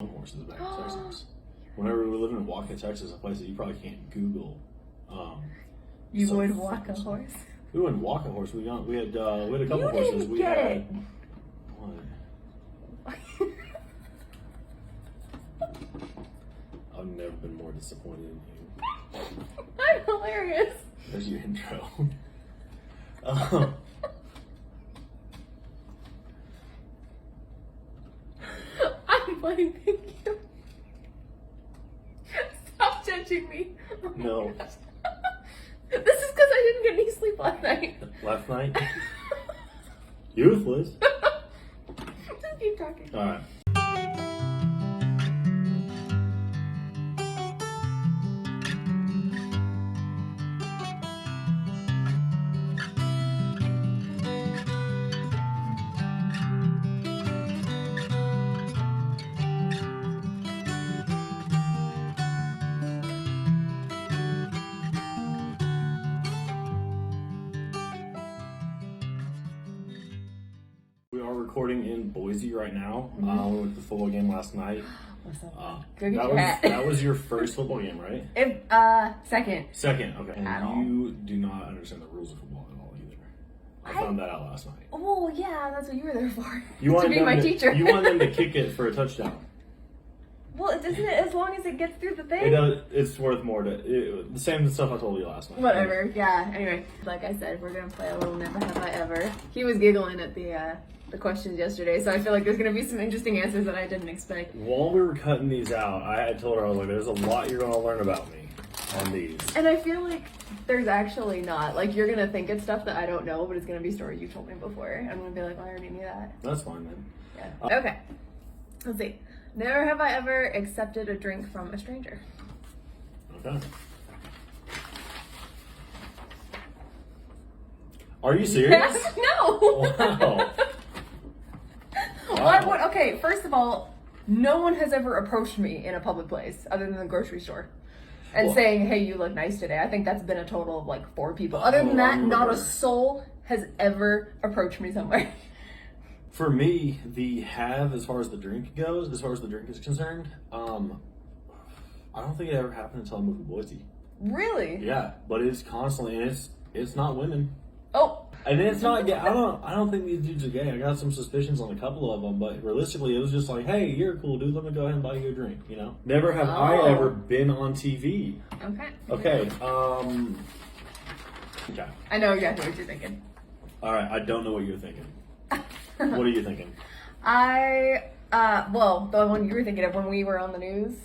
horses back in Texas. Whenever we were living in Waukee, Texas, a place that you probably can't Google. You would walk a horse? We wouldn't walk a horse. We had a couple horses. We get had it. what? I've never been more disappointed in you. I'm hilarious. There's your intro. I'm fine, thank you. Stop judging me. Oh my No. gosh. This is because I didn't get any sleep last night. Last night? Useless. Just keep talking. Alright. We are recording in Boise right now. We went to the football game last night. What's up? Go get That your hat. that was your first football game, right? Second. Second, okay. At And all. you do not understand the rules of football at all either. I found that out last night. Oh yeah, that's what you were there for. You to wanted be them my teacher. You want them to kick it for a touchdown. Well, isn't it as long as it gets through the thing? It does. It's worth more to the same stuff I told you last night. Whatever. Yeah. Anyway, like I said, we're gonna play a little Never Have I Ever. He was giggling at the questions yesterday, so I feel like there's gonna be some interesting answers that I didn't expect. While we were cutting these out, I had told her, I was like, "There's a lot you're gonna learn about me on these." And I feel like there's actually not. Like, you're gonna think it's stuff that I don't know, but it's gonna be stories you've told me before. I'm gonna be like, well, I already knew that. That's fine then. Yeah. Okay. Let's see. Never have I ever accepted a drink from a stranger. Okay. Are you serious? No. Wow. I would, okay, first of all, no one has ever approached me in a public place other than the grocery store and Well- saying, hey, you look nice today. I think that's been a total of like 4 people. Other than that, not a soul has ever approached me somewhere. For me, as far as the drink goes, as far as the drink is concerned, I don't think it ever happened until I moved to Boise. Really? Yeah, but it's constantly, and it's not women. Oh. And it's not gay. I don't think these dudes are gay. I got some suspicions on a couple of them, but realistically, it was just like, hey, you're a cool dude. Let me go ahead and buy you a drink. You know. Never have I ever been on TV. Okay. Okay. Okay. I know exactly what you're thinking. All right. I don't know what you're thinking. What are you thinking? Well, the one you were thinking of when we were on the news.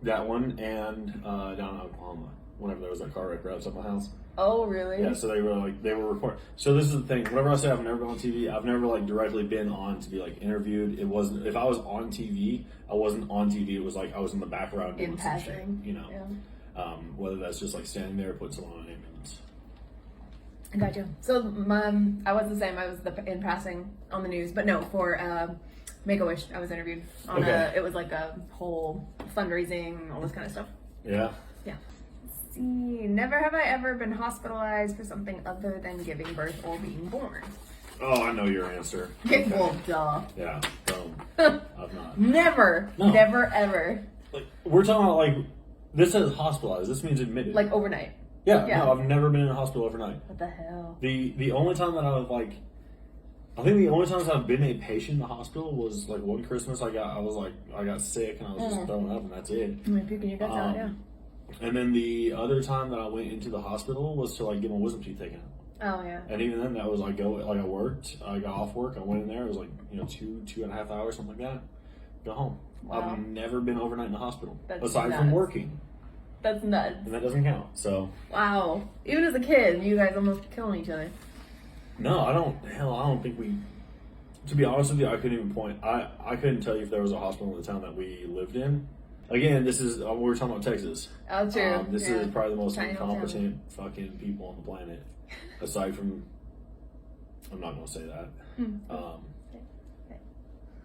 That one and down in Oklahoma, whenever there was that car wreck right outside my house. Oh, really? Yeah, so they were recording. So this is the thing. Whenever I say I've never been on TV, I've never like directly been on to be like interviewed. It wasn't, if I was on TV, I wasn't on TV. It was like I was in the background doing In some passing. shit, you know. Yeah. Whether that's just like standing there or putting someone on an ambulance. I got you. So, I was the same. I was in passing on the news, but no, for Make-A-Wish, I was interviewed on it was like a whole fundraising, all this kind of stuff. Yeah. Yeah. Let's see. Never have I ever been hospitalized for something other than giving birth or being born. Oh, I know your answer. Okay. Well, duh. Yeah. Boom. I've not. Never. No. Never ever. Like we're talking about like this says hospitalized. This means admitted. Like overnight. yeah. yeah. No, I've never been in a hospital overnight. What the hell? The only time that I was like, I think the only times I've been a patient in the hospital was like one Christmas. I got sick and I was just throwing up and that's it. You might puking your guts out, yeah. And then the other time that I went into the hospital was to like get my wisdom teeth taken out. Oh yeah. And even then, that was like I worked. I got off work. I went in there. It was like 2.5 hours, something like that. Go home. Wow. I've never been overnight in the hospital That's aside nuts. from working, That's nuts. and that doesn't count. So Wow. Even as a kid, you guys almost killing each other. no, I don't think we. To be honest with you, I couldn't even point. I couldn't tell you if there was a hospital in the town that we lived in. Again, this is we were talking about Texas. Oh, true. This Yeah. is probably the most Tiny little town. incompetent fucking people on the planet. Aside from, I'm not gonna say that.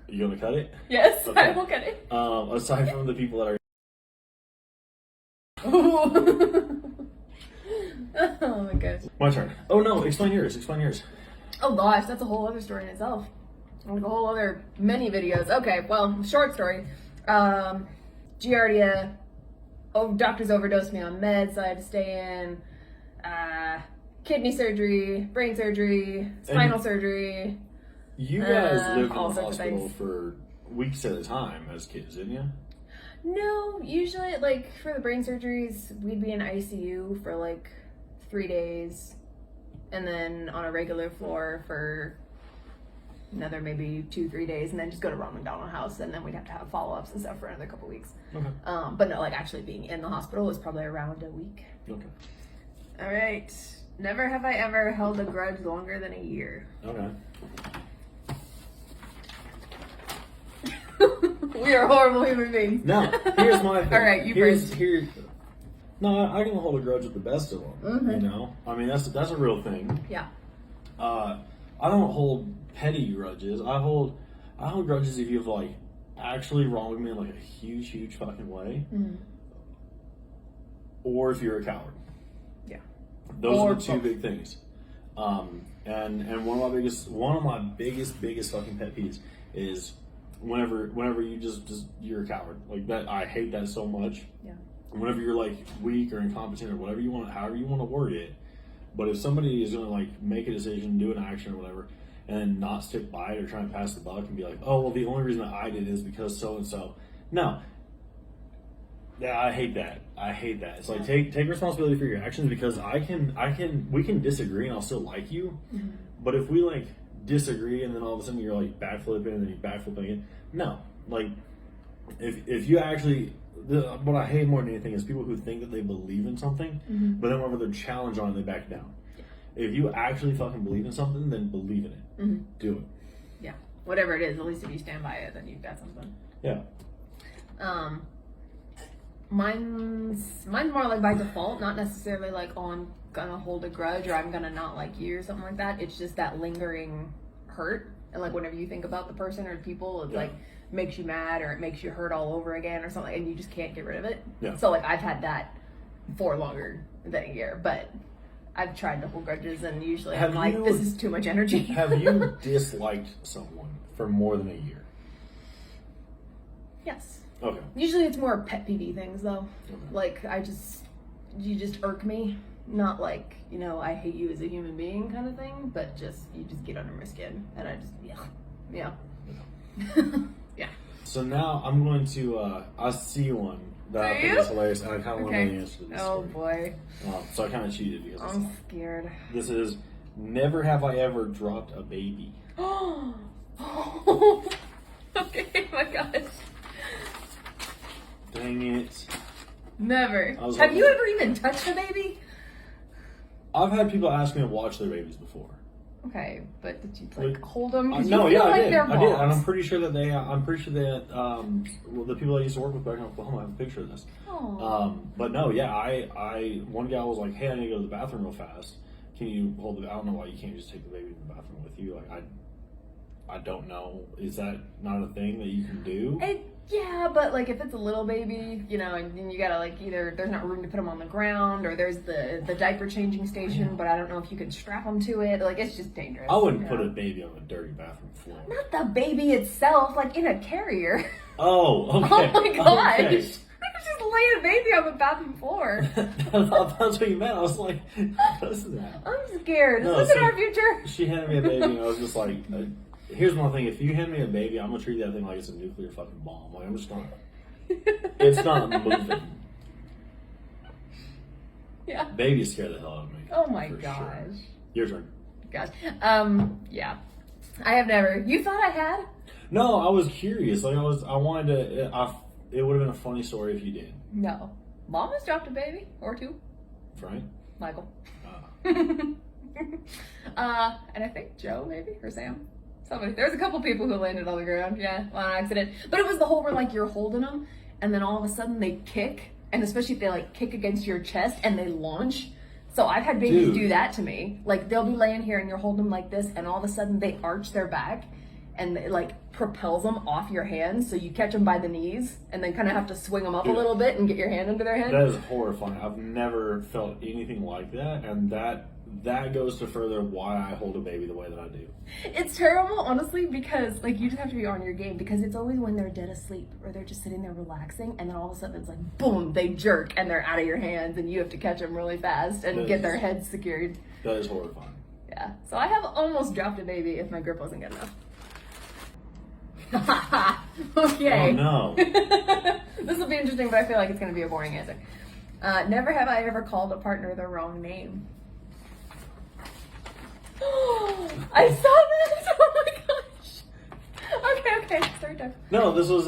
You gonna cut it? Yes, Okay. I will get it. Aside from the people that are. Oh my gosh. My turn. Oh no! Explain yours. Explain yours. Oh gosh, that's a whole other story in itself. Like a whole other many videos. Okay, well, short story. Giardia. Oh, doctors overdosed me on meds, so I had to stay in. Kidney surgery, brain surgery, spinal surgery. You guys lived in the all sorts of hospital things. for weeks at a time as kids, didn't you? No, usually, like, for the brain surgeries, we'd be in ICU for, like, 3 days. And then on a regular floor for another maybe 2-3 days. And then just go to Ronald McDonald House. And then we'd have to have follow-ups and stuff for another couple weeks. Okay. But no, like, actually being in the hospital was probably around a week. Okay. All right. Never have I ever held a grudge longer than a year. Okay. We are horrible human beings. Now, here's my thing. All right, you first. No, I can hold a grudge with the best of them. Mm-hmm. You know, I mean that's a real thing. Yeah. I don't hold petty grudges. I hold grudges if you've like actually wronged me in like a huge fucking way, Mm-hmm. or if you're a coward. Yeah. Those Or are the two both. big things. And one of my biggest fucking pet peeves is whenever you just you're a coward like that. I hate that so much. Yeah. Whenever you're like weak or incompetent or whatever you want, however you want to word it, but if somebody is going to like make a decision, do an action or whatever, and then not stick by it or try and pass the buck and be like, oh well, the only reason that I did is because so and so. No. Yeah, I hate that. It's like take responsibility for your actions because we can disagree and I'll still like you, Mm-hmm. but if we like disagree and then all of a sudden you're like backflipping and then you're backflipping again, no. Like if you actually. What I hate more than anything is people who think that they believe in something, Mm-hmm. but then whenever they're challenged on it, they back down. If you actually fucking believe in something, then believe in it. Mm-hmm. Do it. Yeah. Whatever it is, at least if you stand by it, then you've got something. Yeah. Mine's more like by default, not necessarily like, oh, I'm gonna hold a grudge or I'm gonna not like you or something like that. It's just that lingering hurt. And like whenever you think about the person or people, it's like makes you mad or it makes you hurt all over again or something and you just can't get rid of it. Yeah. So like I've had that for longer than a year, but I've tried to hold grudges and usually I'm like, this is too much energy. Have you disliked someone for more than a year? Yes. Okay. Usually it's more pet peeve things though. Okay. Like you just irk me. Not like, you know, I hate you as a human being kind of thing, but just, you just get under my skin and I just, yeah. Yeah. So now I'm going to, I see one that I think is hilarious and I kind of want to know the answer to this Oh story. boy. So I kind of cheated because of I'm scared. this is, never have I ever dropped a baby. Oh. Okay, my gosh. Dang it. Never. I was Have like- you ever even touched a baby? I've had people ask me to watch their babies before. Okay, but did you Like, hold them? No, yeah, I did. And I'm pretty sure that well, the people I used to work with back in Oklahoma have a picture of this. But no, yeah, I one gal was like, hey, I need to go to the bathroom real fast. Can you hold the? I don't know why you can't just take the baby to the bathroom with you. Like I don't know. Is that not a thing that you can do? Yeah, but like if it's a little baby, you know, and then you gotta like either there's not room to put them on the ground or there's the diaper changing station, but I don't know if you can strap them to it. Like it's just dangerous. I wouldn't put a baby on a dirty bathroom floor. Not the baby itself, like in a carrier. Oh, okay. Oh my gosh. Okay. Just lay a baby on the bathroom floor. I thought that's what you meant. I was like, what is that? I'm scared. No, Is this in so- our future? She handed me a baby, and I was just like, here's one thing: if you hand me a baby, I'm gonna treat that thing like it's a nuclear fucking bomb. Like I'm just gonna, it's not moving. Yeah. Babies scare the hell out of me. Oh my for gosh. sure. Your turn. Gosh. Yeah. I have never. You thought I had? No, I was curious. Like I wanted to. It would have been a funny story if you did. No. Mom has dropped a baby or two. Right? Michael. Uh, And I think Joe maybe or Sam. Somebody. There's a couple people who landed on the ground. Yeah, on accident. But it was the whole where like you're holding them, and then all of a sudden they kick, and especially if they like kick against your chest and they launch. So I've had babies Dude. do that to me. Like they'll be laying here and you're holding them like this, and all of a sudden they arch their back, and it like propels them off your hands. So you catch them by the knees, and then kind of have to swing them up Dude. a little bit and get your hand under their head. that is horrifying. I've never felt anything like that, and that that goes to further why I hold a baby the way that I do. It's terrible, honestly, because like you just have to be on your game because it's always when they're dead asleep or they're just sitting there relaxing, and then all of a sudden it's like boom, they jerk and they're out of your hands, and you have to catch them really fast and get their heads secured. That is horrifying. Yeah, so I have almost dropped a baby if my grip wasn't good enough. Okay. Oh no. This will be interesting, but I feel like it's going to be a boring answer. Never have I ever called a partner the wrong name. I saw that! Oh my gosh! Okay, start time. No, this was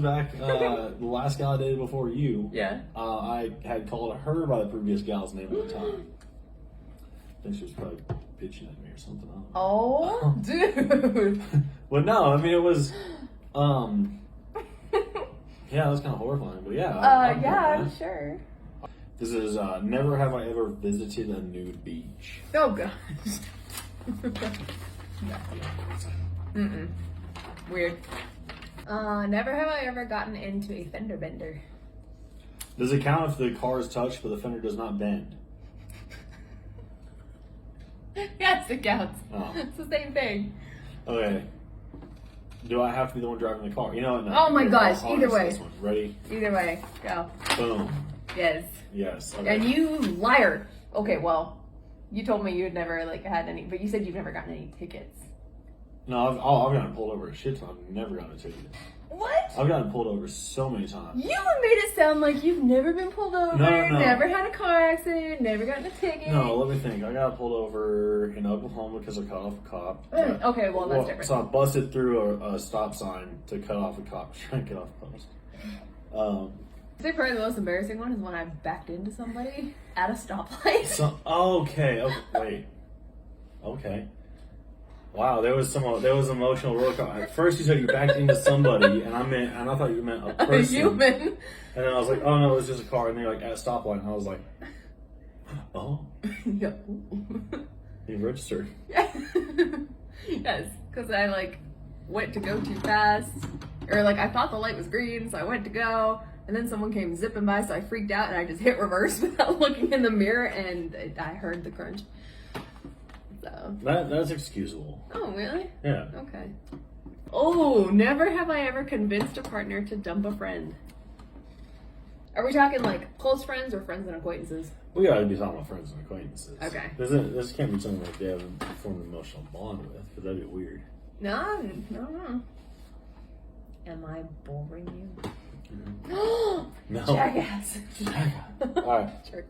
back the last gal I dated before you. Yeah. I had called her by the previous gal's name at the time. I think she was probably bitching at me or something. I don't know. Oh, dude. But no, I mean it was yeah, it was kind of horrifying, but yeah. Yeah, I'm sure. This is never have I ever visited a nude beach. Oh gosh. Mm-mm. Weird. Never have I ever gotten into a fender bender. Does it count if the car is touched but the fender does not bend? Yes, it counts. Oh. It's the same thing. Okay. Do I have to be the one driving the car? You know what? No. Oh my gosh, I'll either answer way. this one. Ready? Either way, go. Boom. Yes. Yes. Okay. And you liar. Okay, well, you told me you had never like had any, but you said you've never gotten any tickets. No, I've gotten pulled over a shit ton. I've never gotten a ticket. What? I've gotten pulled over so many times. You made it sound like you've never been pulled over, No. never had a car accident, never gotten a ticket. No, let me think. I got pulled over in Oklahoma because I cut off a cop. Okay, well, that's different. So I busted through a stop sign to cut off a cop trying to get off the post. I think probably the most embarrassing one is when I backed into somebody at a stoplight. So okay, wait. Okay. Wow, there was emotional roller coaster. At first you said you backed into somebody, and I thought you meant a A person. human. And then I was like, oh no, it was just a car. And they're like at a stoplight, and I was like, oh, Yeah. you registered. Yes, because I like went to go too fast, or like I thought the light was green, so I went to go, and then someone came zipping by, so I freaked out and I just hit reverse without looking in the mirror, and I heard the crunch. So. That's excusable. Oh really? Yeah. Okay. Oh, never have I ever convinced a partner to dump a friend. Are we talking like close friends or friends and acquaintances? We gotta be talking about friends and acquaintances. Okay. This can't be something like they haven't formed an emotional bond with, because that'd be weird. No. Am I boring you? No. Jackass. Alright. Sure.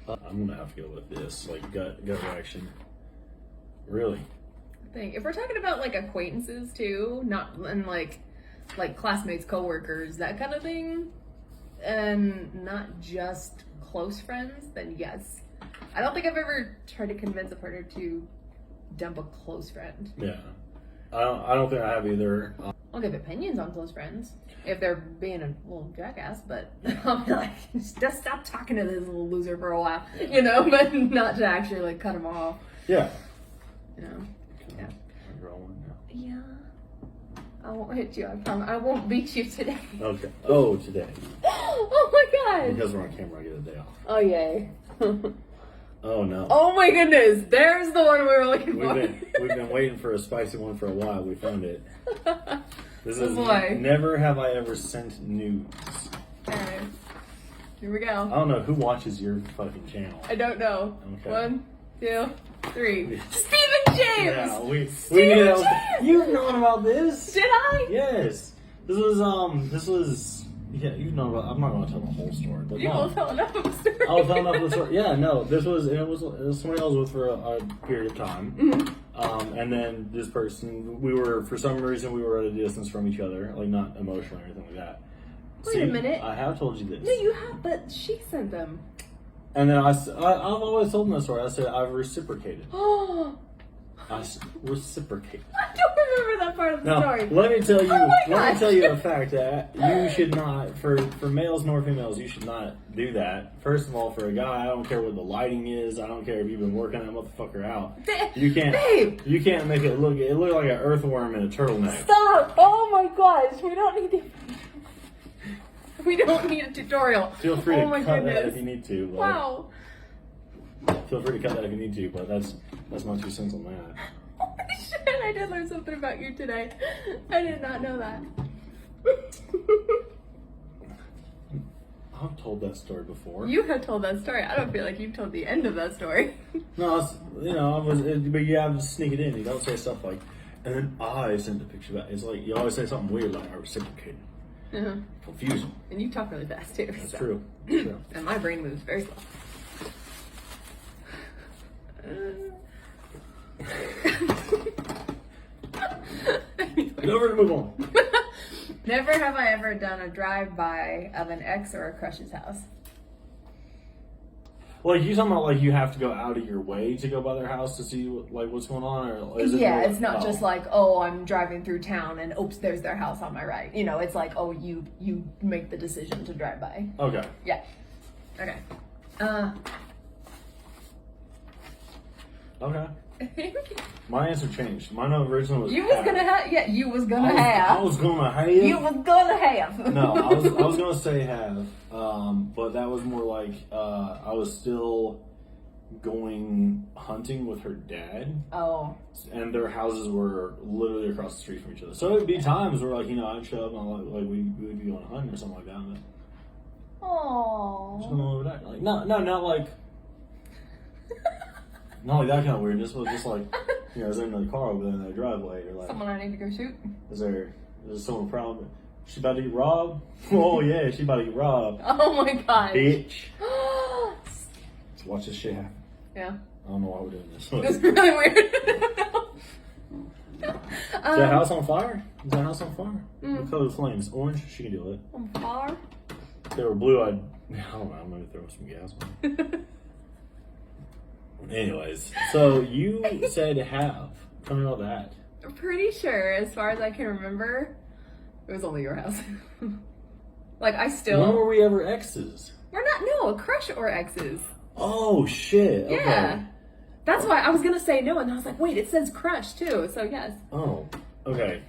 I'm gonna have to go with this, like gut reaction. Really? If we're talking about like acquaintances too, not and like classmates, coworkers, that kind of thing, and not just close friends, then yes. I don't think I've ever tried to convince a partner to dump a close friend. Yeah. I don't think I have either. I'll give opinions on close friends if they're being a little jackass, but I'm like, just stop talking to this little loser for a while, you know, but not to actually like cut him off. Yeah. You know. Yeah. I'm rolling now. Yeah. I won't hit you. I promise. I won't beat you today. Okay. Oh, today. Oh my god. Because we're on camera, I get a day off. Oh yay. Oh no. Oh my goodness. There's the one we were looking for. We've been waiting for a spicy one for a while. We found it. This is boy. never have I ever sent nudes. Alright. Here we I go. don't know who watches your fucking channel. I don't know. Okay. 1, 2, 3. Yeah. Stephen James! Yeah, we Stephen knew that was. James! You've known about this? Did I? Yes. This was. Yeah, you've known about. I'm not going to tell the whole story, but You no. will tell enough of a story. I'll tell enough of the story. Yeah, no, it was somebody I was with for a period of time. Mm-hmm. And then this person, for some reason, we were at a distance from each other, like not emotional or anything like that. Wait a minute. I have told you this. No, you have, but she sent them. And then I've always told them that story. I said I've reciprocated. Oh, Reciprocate. I don't remember that part of the Now, story. let me tell you. Oh my Let me gosh. tell you a fact that you should not, for males nor females, you should not do that. First of all, for a guy, I don't care what the lighting is. I don't care if you've been working that motherfucker out. You can't. Babe. You can't make it look. It looked like an earthworm in a turtleneck. Stop! Oh my gosh, we don't need We don't need a tutorial. Feel free Oh to my cut that goodness. if you need to. But Wow. feel free to cut that if you need to, but that's my 2 cents on that. Holy shit, I did learn something about you today. I did not know that. I've told that story before. You have told that story. I don't feel like you've told the end of that story. No, but you have to sneak it in. You don't say stuff like, and then I sent a picture back. It's like, you always say something weird like, I reciprocated. Uh-huh. Confusing. And you talk really fast too. That's so. true. True. And my brain moves very slow. Never to move on. Never have I ever done a drive-by of an ex or a crush's house. Like, you talking about, like, you have to go out of your way to go by their house to see, like, what's going on? Or is it Yeah, more it's not just like, oh, I'm driving through town and oops, there's their house on my right. You know, it's like, oh, you make the decision to drive by. Okay. Yeah. Okay. Okay. My answer changed. Mine originally was You was have. gonna have, yeah, you was gonna I have. was gonna have. You was gonna have. No, I was gonna say have, but that was more like I was still going hunting with her dad, Oh. and their houses were literally across the street from each other. So it'd be times where, like, you know, I'd show up and like we would be going hunting or something like that. And just Oh. going over that, like not like not like that kind of weirdness, but just like, you know, I was in the car over there in the driveway, or like, Someone I need to go shoot. is there someone proud? She about to get robbed? Oh yeah, she about to get robbed. Oh my god. Bitch. Watch this shit happen. Yeah. I don't know why we're doing this. It's Is really weird. that house on fire? Is that house on fire? Mm. What color are the flames? Orange? She can deal with it. On fire? If they were blue, I don't know, I'm gonna throw some gas on it. Anyways, so you said have. Tell me about that. I'm pretty sure, as far as I can remember, it was only your house. Like, I still. When were we ever exes? We're not, no, a crush or exes. Oh shit. Okay. Yeah. That's why I was gonna say no, and I was like, wait, it says crush too, so yes. Oh, okay.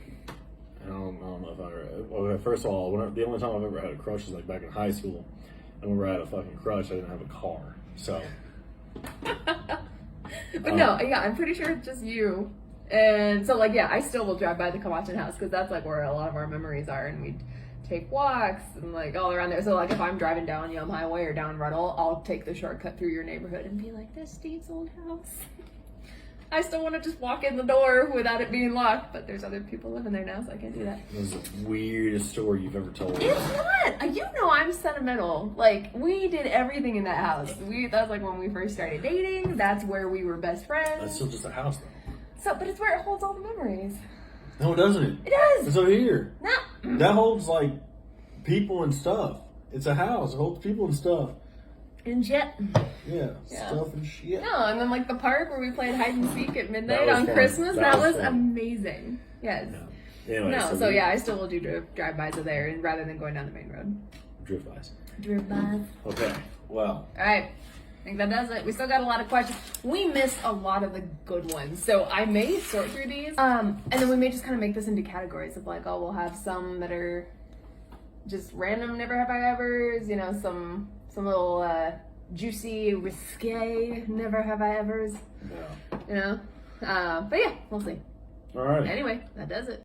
I don't know if I. Okay, first of all, the only time I've ever had a crush is like back in high school, and whenever I had a fucking crush, I didn't have a car. So. But no, yeah, I'm pretty sure it's just you. And so, like, yeah, I still will drive by the Camacho house because that's like where a lot of our memories are, and we take walks and like all around there. So, like, if I'm driving down Yum Highway or down Ruddle, I'll take the shortcut through your neighborhood and be like, "That's Steve's old house." I still want to just walk in the door without it being locked, but there's other people living there now, so I can't do that. This is the weirdest story you've ever told. It's not. You know I'm sentimental. Like, we did everything in that house. That's like when we first started dating. That's where we were best friends. That's still just a house, though. So, but it's where it holds all the memories. No, it doesn't. It does. It's over here. No. That holds like people and stuff. It's a house. It holds people and stuff. And shit. Yeah, Yeah. stuff and shit. No, and then like the park where we played hide and seek at midnight was on fun. Christmas. That That was was fun. amazing. Yes. No. Anyway, No, so yeah, I still will do drive-bys of there, and rather than going down the main road. Drift-bys. Drive-bys. Okay. Well. All right. I think that does it. We still got a lot of questions. We missed a lot of the good ones, so I may sort through these, and then we may just kind of make this into categories of like, oh, we'll have some that are just random never have I ever's, you know, some little juicy risque never have I ever's, Yeah. you know. But yeah, we'll see. All right. Anyway, that does it.